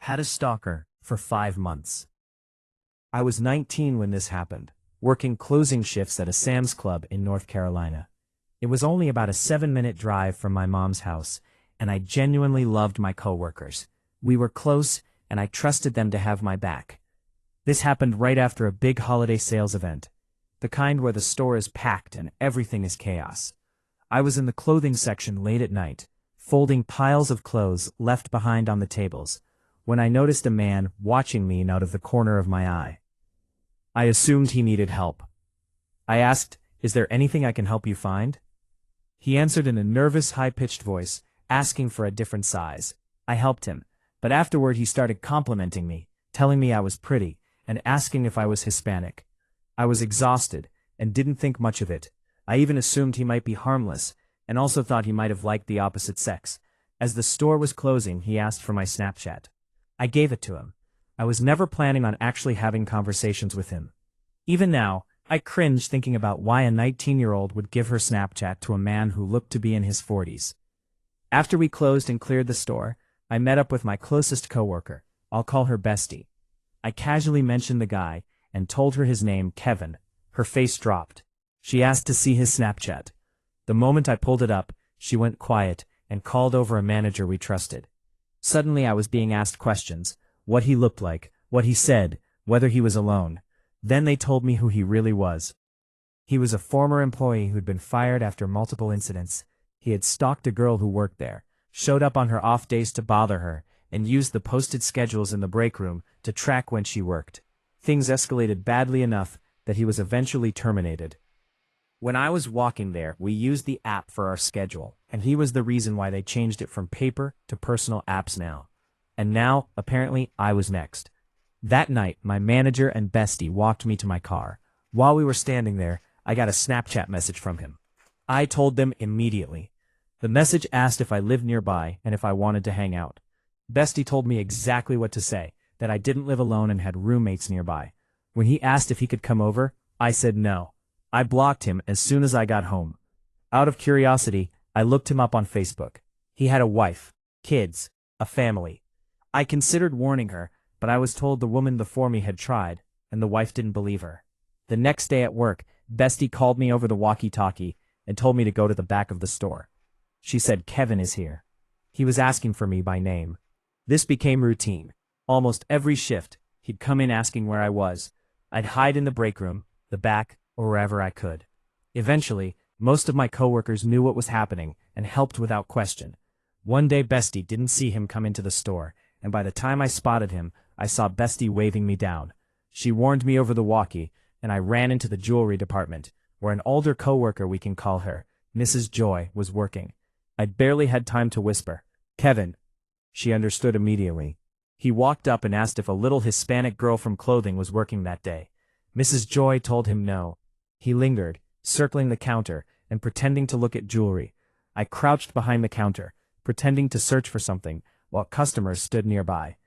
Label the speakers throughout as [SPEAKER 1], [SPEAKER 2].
[SPEAKER 1] Had a stalker for 5 months. I was 19 when this happened, working closing shifts at a Sam's Club in North Carolina. It was only about a 7-minute drive from my mom's house, and I genuinely loved my coworkers. We were close, and I trusted them to have my back. This happened right after a big holiday sales event, the kind where the store is packed and everything is chaos. I was in the clothing section late at night, folding piles of clothes left behind on the tables, when I noticed a man watching me out of the corner of my eye. I assumed he needed help. I asked, "Is there anything I can help you find?" He answered in a nervous, high-pitched voice, asking for a different size. I helped him, but afterward he started complimenting me, telling me I was pretty, and asking if I was Hispanic. I was exhausted, and didn't think much of it. I even assumed he might be harmless, and also thought he might have liked the opposite sex. As the store was closing, he asked for my Snapchat. I gave it to him. I was never planning on actually having conversations with him. Even now, I cringe thinking about why a 19-year-old would give her Snapchat to a man who looked to be in his 40s. After we closed and cleared the store, I met up with my closest coworker. I'll call her Bestie. I casually mentioned the guy and told her his name, Kevin. Her face dropped. She asked to see his Snapchat. The moment I pulled it up, she went quiet and called over a manager we trusted. Suddenly I was being asked questions, what he looked like, what he said, whether he was alone. Then they told me who he really was. He was a former employee who'd been fired after multiple incidents. He had stalked a girl who worked there, showed up on her off days to bother her, and used the posted schedules in the break room to track when she worked. Things escalated badly enough that he was eventually terminated. When I was walking there, we used the app for our schedule, and he was the reason why they changed it from paper to personal apps now. And now, apparently, I was next. That night, my manager and Bestie walked me to my car. While we were standing there, I got a Snapchat message from him. I told them immediately. The message asked if I lived nearby and if I wanted to hang out. Bestie told me exactly what to say, that I didn't live alone and had roommates nearby. When he asked if he could come over, I said no. I blocked him as soon as I got home. Out of curiosity, I looked him up on Facebook. He had a wife, kids, a family. I considered warning her, but I was told the woman before me had tried, and the wife didn't believe her. The next day at work, Bestie called me over the walkie-talkie and told me to go to the back of the store. She said Kevin is here. He was asking for me by name. This became routine. Almost every shift, he'd come in asking where I was. I'd hide in the break room, the back, or wherever I could. Eventually, most of my coworkers knew what was happening and helped without question. One day Bestie didn't see him come into the store, and by the time I spotted him, I saw Bestie waving me down. She warned me over the walkie, and I ran into the jewelry department, where an older coworker, we can call her, Mrs. Joy, was working. I'd barely had time to whisper, "Kevin." She understood immediately. He walked up and asked if a little Hispanic girl from clothing was working that day. Mrs. Joy told him no. He lingered, circling the counter and pretending to look at jewelry. I crouched behind the counter, pretending to search for something, while customers stood nearby.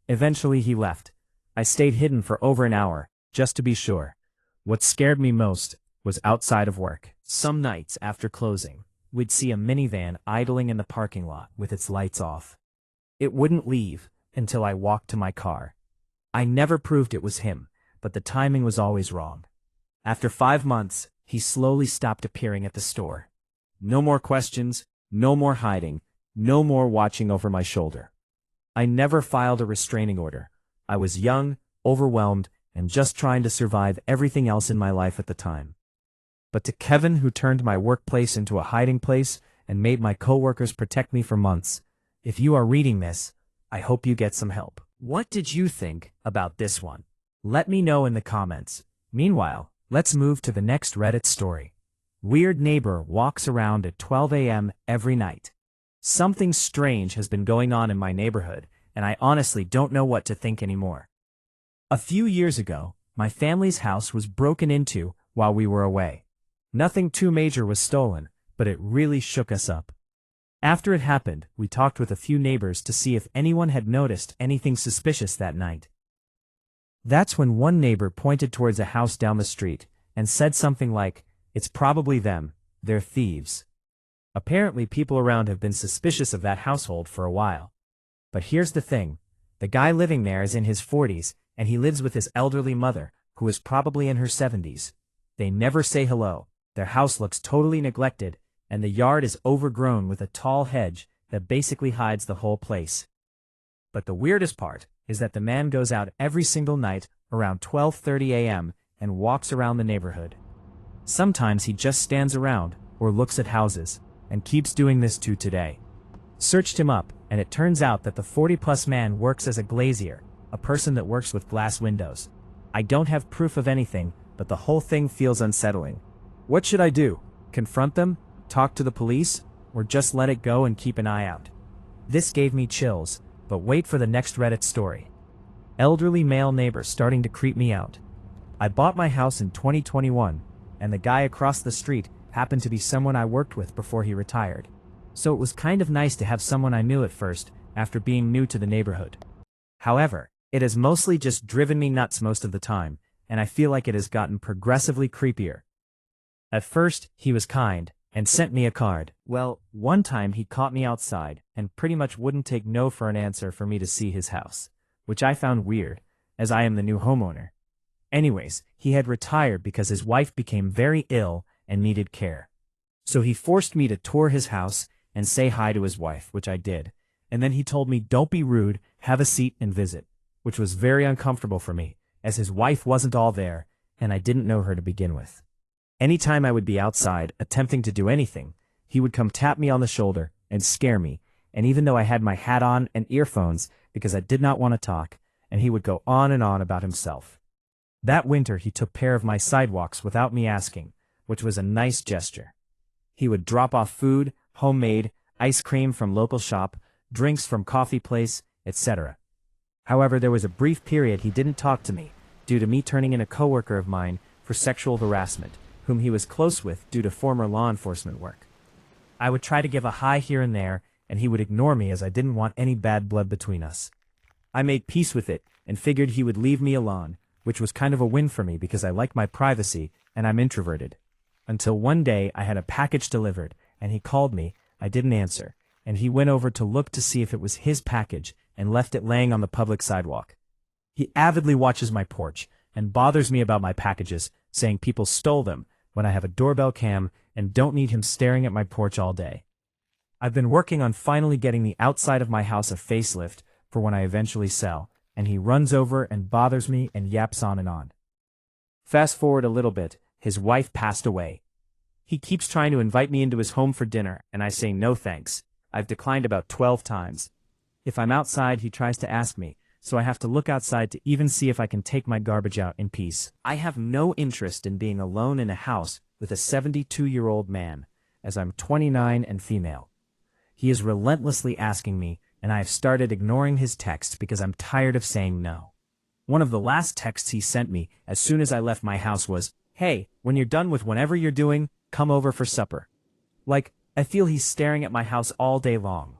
[SPEAKER 1] Eventually he left. I stayed hidden for over an hour, just to be sure. What scared me most was outside of work. Some nights after closing, we'd see a minivan idling in the parking lot with its lights off. It wouldn't leave until I walked to my car. I never proved it was him, but the timing was always wrong. After 5 months, he slowly stopped appearing at the store. No more questions, no more hiding, no more watching over my shoulder. I never filed a restraining order. I was young, overwhelmed, and just trying to survive everything else in my life at the time. But to Kevin, who turned my workplace into a hiding place and made my coworkers protect me for months, if you are reading this, I hope you get some help. What did you think about this one? Let me know in the comments. Meanwhile, let's move to the next Reddit story. Weird neighbor walks around at 12 a.m. every night. Something strange has been going on in my neighborhood, and I honestly don't know what to think anymore. A few years ago, my family's house was broken into while we were away. Nothing too major was stolen, but it really shook us up. After it happened, we talked with a few neighbors to see if anyone had noticed anything suspicious that night. That's when one neighbor pointed towards a house down the street and said something like, "It's probably them, they're thieves." Apparently people around have been suspicious of that household for a while. But here's the thing, The guy living there is in his 40s, and he lives with his elderly mother, who is probably in her 70s. They never say hello, their house looks totally neglected, and the yard is overgrown with a tall hedge that basically hides the whole place. But the weirdest part is that the man goes out every single night around 12:30 a.m. and walks around the neighborhood. Sometimes he just stands around or looks at houses, and keeps doing this too today. Searched him up, and it turns out that the 40-plus man works as a glazier, a person that works with glass windows. I don't have proof of anything, but the whole thing feels unsettling. What should I do? Confront them? Talk to the police? Or just let it go and keep an eye out? This gave me chills, but wait for the next Reddit story. Elderly male neighbor starting to creep me out. I bought my house in 2021, and the guy across the street happened to be someone I worked with before he retired. So it was kind of nice to have someone I knew at first, after being new to the neighborhood. However, it has mostly just driven me nuts most of the time, and I feel like it has gotten progressively creepier. At first, he was kind, and sent me a card. Well, one time he caught me outside, and pretty much wouldn't take no for an answer for me to see his house, which I found weird, as I am the new homeowner. Anyways, he had retired because his wife became very ill and needed care. So he forced me to tour his house and say hi to his wife, which I did, and then he told me don't be rude, have a seat and visit, which was very uncomfortable for me, as his wife wasn't all there, and I didn't know her to begin with. Anytime I would be outside, attempting to do anything, he would come tap me on the shoulder and scare me, and even though I had my hat on and earphones because I did not want to talk, and he would go on and on about himself. That winter he took care of my sidewalks without me asking, which was a nice gesture. He would drop off food, homemade, ice cream from local shop, drinks from coffee place, etc. However, there was a brief period he didn't talk to me, due to me turning in a coworker of mine for sexual harassment, whom he was close with due to former law enforcement work. I would try to give a hi here and there, and he would ignore me as I didn't want any bad blood between us. I made peace with it, and figured he would leave me alone, which was kind of a win for me because I like my privacy, and I'm introverted. Until one day I had a package delivered, and he called me, I didn't answer, and he went over to look to see if it was his package, and left it laying on the public sidewalk. He avidly watches my porch, and bothers me about my packages, saying people stole them, when I have a doorbell cam and don't need him staring at my porch all day. I've been working on finally getting the outside of my house a facelift for when I eventually sell, and he runs over and bothers me and yaps on and on. Fast forward a little bit, his wife passed away. He keeps trying to invite me into his home for dinner, and I say no thanks. I've declined about 12 times. If I'm outside, he tries to ask me, so I have to look outside to even see if I can take my garbage out in peace. I have no interest in being alone in a house with a 72-year-old man, as I'm 29 and female. He is relentlessly asking me, and I have started ignoring his texts because I'm tired of saying no. One of the last texts he sent me as soon as I left my house was, "Hey, when you're done with whatever you're doing, come over for supper." Like, I feel he's staring at my house all day long.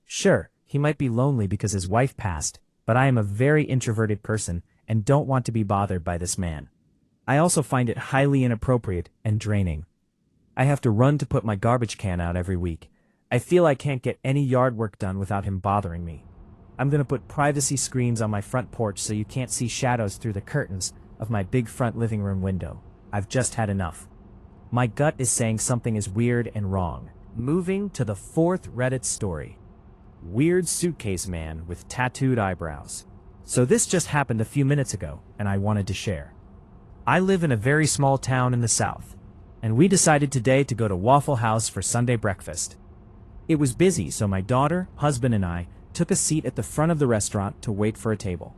[SPEAKER 1] Sure, he might be lonely because his wife passed, but I am a very introverted person and don't want to be bothered by this man. I also find it highly inappropriate and draining. I have to run to put my garbage can out every week. I feel I can't get any yard work done without him bothering me. I'm gonna put privacy screens on my front porch so you can't see shadows through the curtains of my big front living room window. I've just had enough. My gut is saying something is weird and wrong. Moving to the fourth Reddit story. Weird suitcase man with tattooed eyebrows. So this just happened a few minutes ago, and I wanted to share. I live in a very small town in the south, and we decided today to go to Waffle House for Sunday breakfast. It was busy, so my daughter, husband, and I took a seat at the front of the restaurant to wait for a table.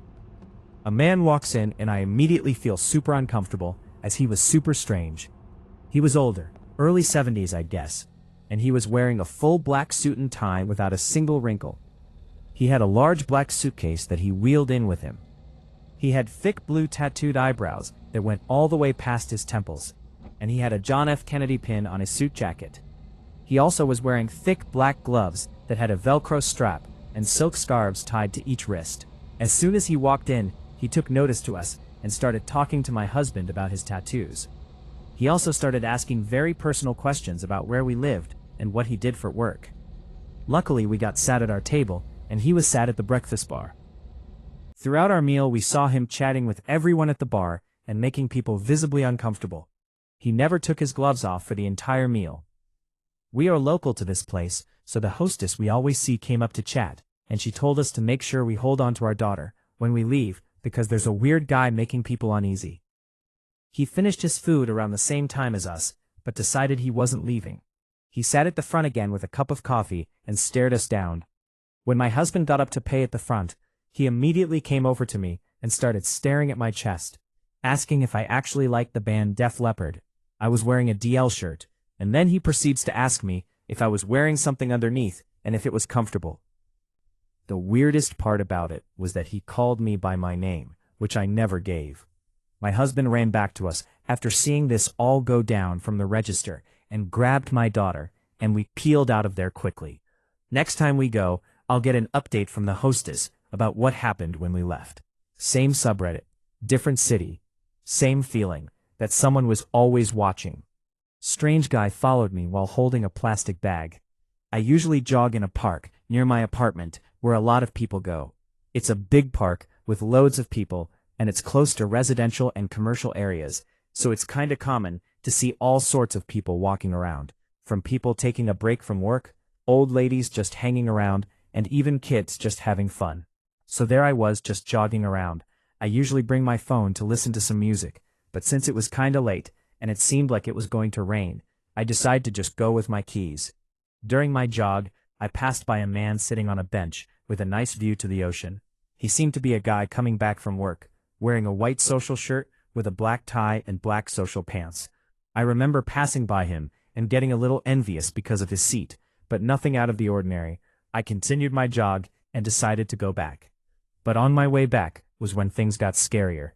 [SPEAKER 1] A man walks in, and I immediately feel super uncomfortable, as he was super strange. He was older, early 70s I guess, and he was wearing a full black suit and tie without a single wrinkle. He had a large black suitcase that he wheeled in with him. He had thick blue tattooed eyebrows that went all the way past his temples, and he had a John F. Kennedy pin on his suit jacket. He also was wearing thick black gloves that had a Velcro strap and silk scarves tied to each wrist. As soon as he walked in, he took notice to us and started talking to my husband about his tattoos. He also started asking very personal questions about where we lived and what he did for work. Luckily, we got sat at our table, and he was sat at the breakfast bar. Throughout our meal we saw him chatting with everyone at the bar and making people visibly uncomfortable. He never took his gloves off for the entire meal. We are local to this place, so the hostess we always see came up to chat, and she told us to make sure we hold on to our daughter when we leave because there's a weird guy making people uneasy. He finished his food around the same time as us, but decided he wasn't leaving. He sat at the front again with a cup of coffee and stared us down. When my husband got up to pay at the front, he immediately came over to me and started staring at my chest, asking if I actually liked the band Def Leppard. I was wearing a DL shirt, and then he proceeds to ask me if I was wearing something underneath and if it was comfortable. The weirdest part about it was that he called me by my name, which I never gave. My husband ran back to us after seeing this all go down from the register and grabbed my daughter, and we peeled out of there quickly. Next time we go, I'll get an update from the hostess about what happened when we left. Same subreddit, different city, same feeling that someone was always watching. Strange guy followed me while holding a plastic bag. I usually jog in a park near my apartment where a lot of people go. It's a big park with loads of people, and it's close to residential and commercial areas, so it's kinda common to see all sorts of people walking around, from people taking a break from work, old ladies just hanging around, and even kids just having fun. So there I was just jogging around. I usually bring my phone to listen to some music, but since it was kinda late, and it seemed like it was going to rain, I decided to just go with my keys. During my jog, I passed by a man sitting on a bench with a nice view to the ocean. He seemed to be a guy coming back from work, wearing a white social shirt with a black tie and black social pants. I remember passing by him and getting a little envious because of his seat, but nothing out of the ordinary. I continued my jog and decided to go back. But on my way back was when things got scarier.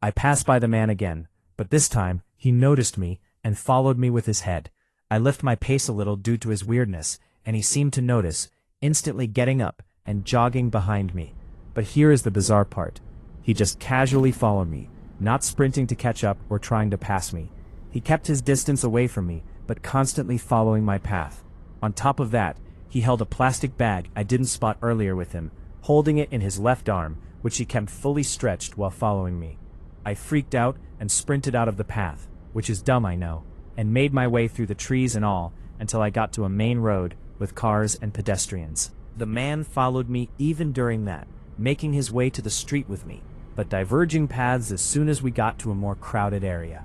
[SPEAKER 1] I passed by the man again, but this time he noticed me and followed me with his head. I left my pace a little due to his weirdness, and he seemed to notice, instantly getting up and jogging behind me. But here is the bizarre part. He just casually followed me, not sprinting to catch up or trying to pass me. He kept his distance away from me, but constantly following my path. On top of that, he held a plastic bag I didn't spot earlier with him, holding it in his left arm, which he kept fully stretched while following me. I freaked out and sprinted out of the path, which is dumb I know, and made my way through the trees and all until I got to a main road with cars and pedestrians. The man followed me even during that, making his way to the street with me, but diverging paths as soon as we got to a more crowded area.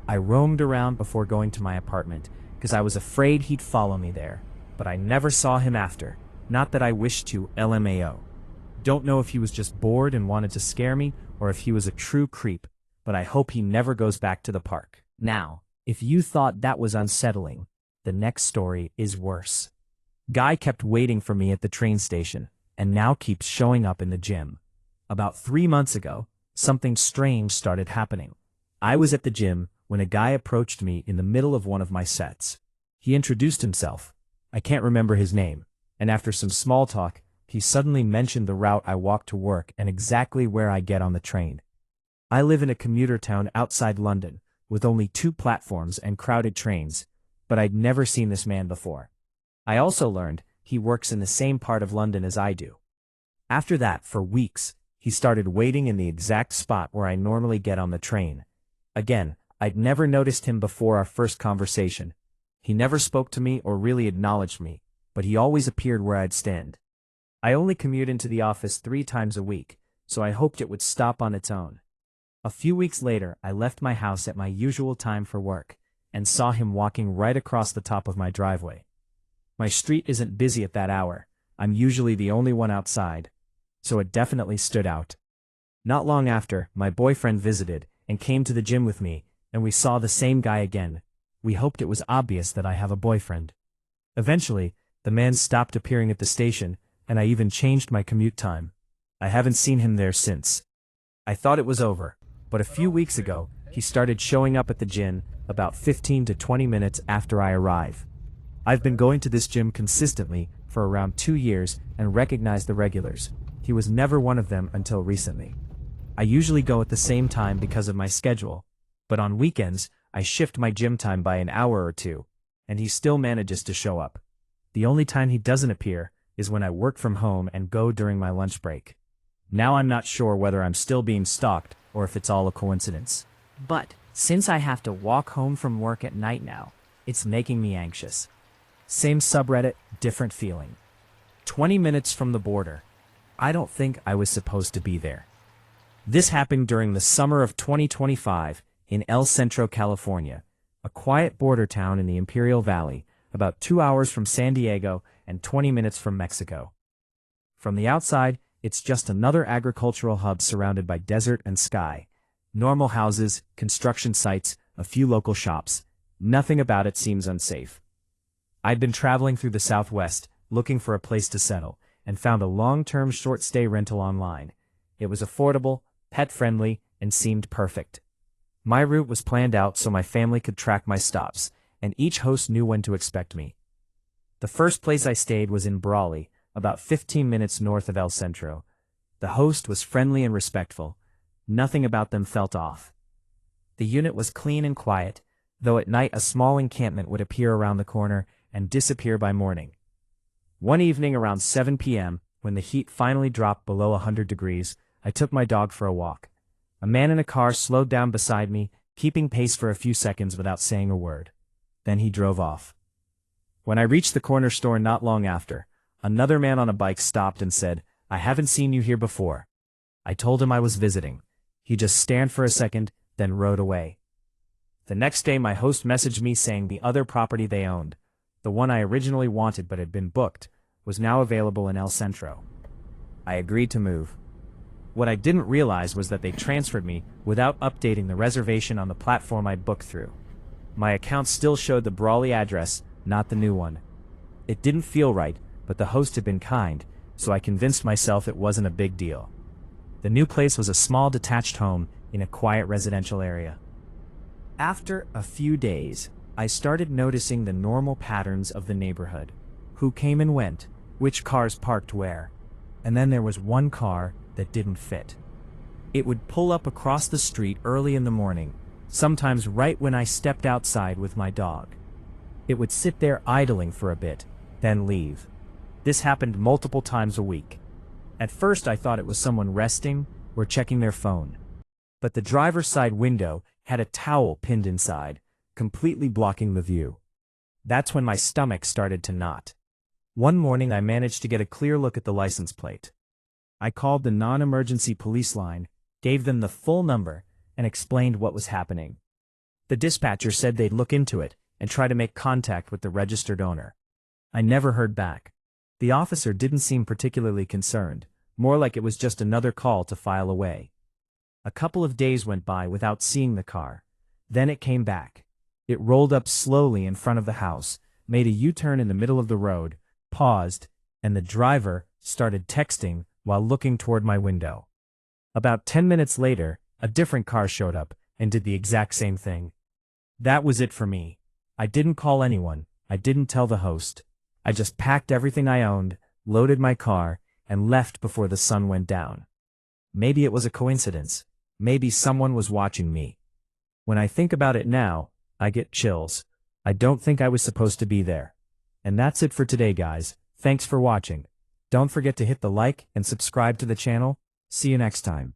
[SPEAKER 1] I roamed around before going to my apartment, because I was afraid he'd follow me there, but I never saw him after, not that I wished to, LMAO. Don't know if he was just bored and wanted to scare me, or if he was a true creep, but I hope he never goes back to the park. Now, if you thought that was unsettling, the next story is worse. Guy kept waiting for me at the train station, and now keeps showing up in the gym. About 3 months ago, something strange started happening. I was at the gym when a guy approached me in the middle of one of my sets. He introduced himself. I can't remember his name, and after some small talk, he suddenly mentioned the route I walk to work and exactly where I get on the train. I live in a commuter town outside London, with only 2 platforms and crowded trains, but I'd never seen this man before. I also learned he works in the same part of London as I do. After that, for weeks, he started waiting in the exact spot where I normally get on the train. Again, I'd never noticed him before our first conversation. He never spoke to me or really acknowledged me, but he always appeared where I'd stand. I only commute into the office 3 times a week, so I hoped it would stop on its own. A few weeks later, I left my house at my usual time for work, and saw him walking right across the top of my driveway. My street isn't busy at that hour. I'm usually the only one outside, so it definitely stood out. Not long after, my boyfriend visited and came to the gym with me, and we saw the same guy again. We hoped it was obvious that I have a boyfriend. Eventually, the man stopped appearing at the station, and I even changed my commute time. I haven't seen him there since. I thought it was over, but a few weeks ago, he started showing up at the gym about 15 to 20 minutes after I arrive. I've been going to this gym consistently for around 2 years and recognize the regulars. He was never one of them until recently. I usually go at the same time because of my schedule, but on weekends, I shift my gym time by an hour or 2, and he still manages to show up. The only time he doesn't appear is when I work from home and go during my lunch break. Now I'm not sure whether I'm still being stalked or if it's all a coincidence. But since I have to walk home from work at night now, it's making me anxious. Same subreddit, different feeling. 20 minutes from the border. I don't think I was supposed to be there. This happened during the summer of 2025 in El Centro, California, a quiet border town in the Imperial Valley, about 2 hours from San Diego and 20 minutes from Mexico. From the outside, it's just another agricultural hub surrounded by desert and sky. Normal houses, construction sites, a few local shops. Nothing about it seems unsafe. I'd been traveling through the Southwest, looking for a place to settle, and found a long-term short-stay rental online. It was affordable, pet-friendly, and seemed perfect. My route was planned out so my family could track my stops, and each host knew when to expect me. The first place I stayed was in Brawley, about 15 minutes north of El Centro. The host was friendly and respectful. Nothing about them felt off. The unit was clean and quiet, though at night a small encampment would appear around the corner and disappear by morning. One evening around 7 p.m., when the heat finally dropped below 100 degrees, I took my dog for a walk. A man in a car slowed down beside me, keeping pace for a few seconds without saying a word. Then he drove off. When I reached the corner store not long after, another man on a bike stopped and said, "I haven't seen you here before." I told him I was visiting. He just stared for a second, then rode away. The next day my host messaged me saying the other property they owned, the one I originally wanted but had been booked, was now available in El Centro. I agreed to move. What I didn't realize was that they transferred me without updating the reservation on the platform I'd booked through. My account still showed the Brawley address, not the new one. It didn't feel right, but the host had been kind, so I convinced myself it wasn't a big deal. The new place was a small detached home in a quiet residential area. After a few days, I started noticing the normal patterns of the neighborhood. Who came and went, which cars parked where. And then there was one car that didn't fit. It would pull up across the street early in the morning, sometimes right when I stepped outside with my dog. It would sit there idling for a bit, then leave. This happened multiple times a week. At first I thought it was someone resting or checking their phone. But the driver's side window had a towel pinned inside, completely blocking the view. That's when my stomach started to knot. One morning I managed to get a clear look at the license plate. I called the non-emergency police line, gave them the full number, and explained what was happening. The dispatcher said they'd look into it and try to make contact with the registered owner. I never heard back. The officer didn't seem particularly concerned, more like it was just another call to file away. A couple of days went by without seeing the car. Then it came back. It rolled up slowly in front of the house, made a U-turn in the middle of the road, paused, and the driver started texting while looking toward my window. About 10 minutes later, a different car showed up and did the exact same thing. That was it for me. I didn't call anyone. I didn't tell the host. I just packed everything I owned, loaded my car, and left before the sun went down. Maybe it was a coincidence. Maybe someone was watching me. When I think about it now, I get chills. I don't think I was supposed to be there. And that's it for today, guys. Thanks for watching. Don't forget to hit the like and subscribe to the channel. See you next time.